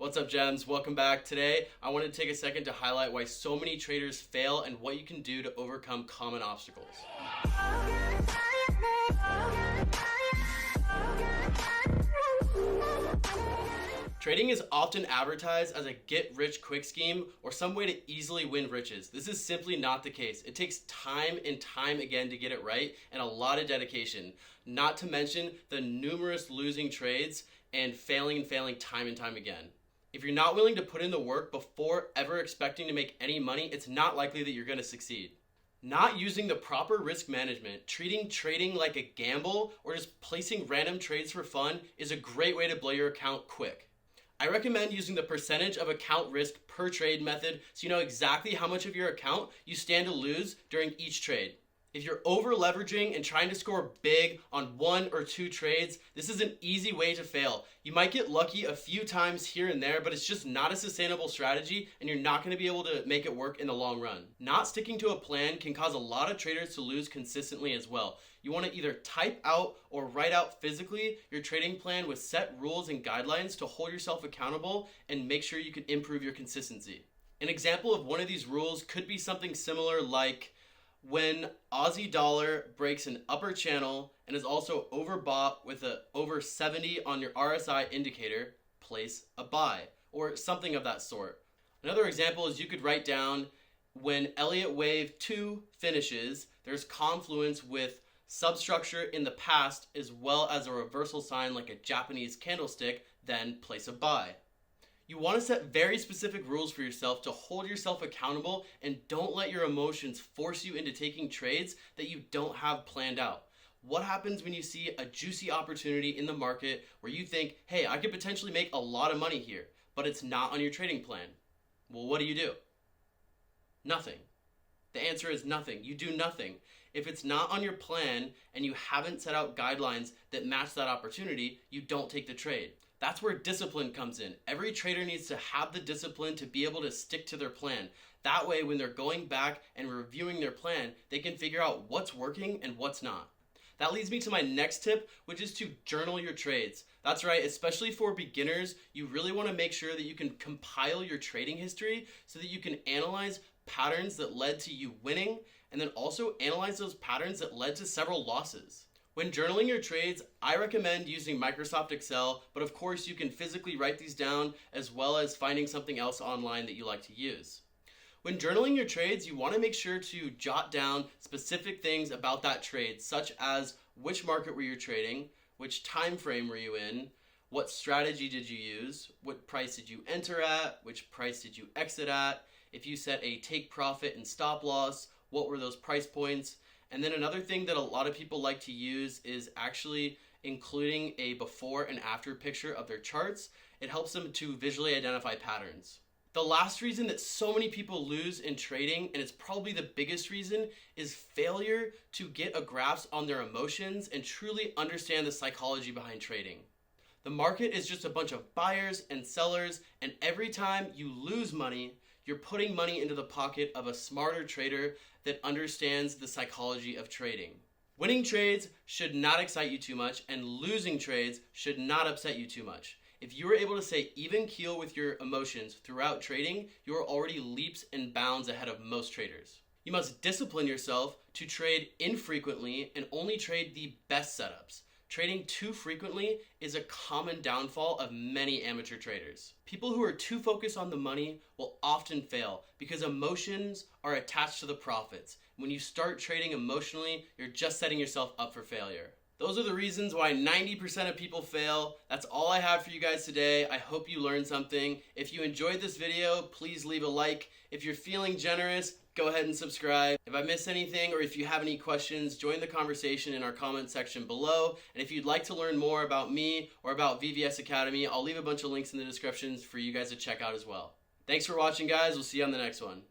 What's up, gems? Welcome back. Today, I want to take a second to highlight why so many traders fail and what you can do to overcome common obstacles. Trading is often advertised as a get-rich-quick scheme or some way to easily win riches. This is simply not the case. It takes time and time again to get it right and a lot of dedication, not to mention the numerous losing trades and failing time and time again. If you're not willing to put in the work before ever expecting to make any money, it's not likely that you're going to succeed. Not using the proper risk management, treating trading like a gamble, or just placing random trades for fun is a great way to blow your account quick. I recommend using the percentage of account risk per trade method so you know exactly how much of your account you stand to lose during each trade. If you're over leveraging and trying to score big on one or two trades, this is an easy way to fail. You might get lucky a few times here and there, but it's just not a sustainable strategy and you're not going to be able to make it work in the long run. Not sticking to a plan can cause a lot of traders to lose consistently as well. You want to either type out or write out physically your trading plan with set rules and guidelines to hold yourself accountable and make sure you can improve your consistency. An example of one of these rules could be something similar like, when Aussie dollar breaks an upper channel and is also overbought with a over 70 on your RSI indicator, place a buy, or something of that sort. Another example is you could write down, when Elliott wave 2 finishes, there's confluence with substructure in the past as well as a reversal sign like a Japanese candlestick, then place a buy. You want to set very specific rules for yourself to hold yourself accountable and don't let your emotions force you into taking trades that you don't have planned out. What happens when you see a juicy opportunity in the market where you think, hey, I could potentially make a lot of money here, but it's not on your trading plan? Well, what do? Nothing. The answer is nothing. You do nothing. If it's not on your plan and you haven't set out guidelines that match that opportunity, you don't take the trade. That's where discipline comes in. Every trader needs to have the discipline to be able to stick to their plan. That way, when they're going back and reviewing their plan, they can figure out what's working and what's not. That leads me to my next tip, which is to journal your trades. That's right, especially for beginners, you really want to make sure that you can compile your trading history so that you can analyze patterns that led to you winning, and then also analyze those patterns that led to several losses. When journaling your trades, I recommend using Microsoft Excel, but of course you can physically write these down as well as finding something else online that you like to use. When journaling your trades, you want to make sure to jot down specific things about that trade, such as which market were you trading, which time frame were you in, what strategy did you use, what price did you enter at, which price did you exit at, if you set a take profit and stop loss, what were those price points. And then another thing that a lot of people like to use is actually including a before and after picture of their charts. It helps them to visually identify patterns. The last reason that so many people lose in trading, and it's probably the biggest reason, is failure to get a grasp on their emotions and truly understand the psychology behind trading. The market is just a bunch of buyers and sellers, and every time you lose money, you're putting money into the pocket of a smarter trader that understands the psychology of trading. Winning trades should not excite you too much, and losing trades should not upset you too much. If you are able to stay even keel with your emotions throughout trading, you are already leaps and bounds ahead of most traders. You must discipline yourself to trade infrequently and only trade the best setups. Trading too frequently is a common downfall of many amateur traders. People who are too focused on the money will often fail because emotions are attached to the profits. When you start trading emotionally, you're just setting yourself up for failure. Those are the reasons why 90% of people fail. That's all I have for you guys today. I hope you learned something. If you enjoyed this video, please leave a like. If you're feeling generous, go ahead and subscribe. If I missed anything or if you have any questions, join the conversation in our comment section below. And if you'd like to learn more about me or about VVS Academy, I'll leave a bunch of links in the descriptions for you guys to check out as well. Thanks for watching, guys. We'll see you on the next one.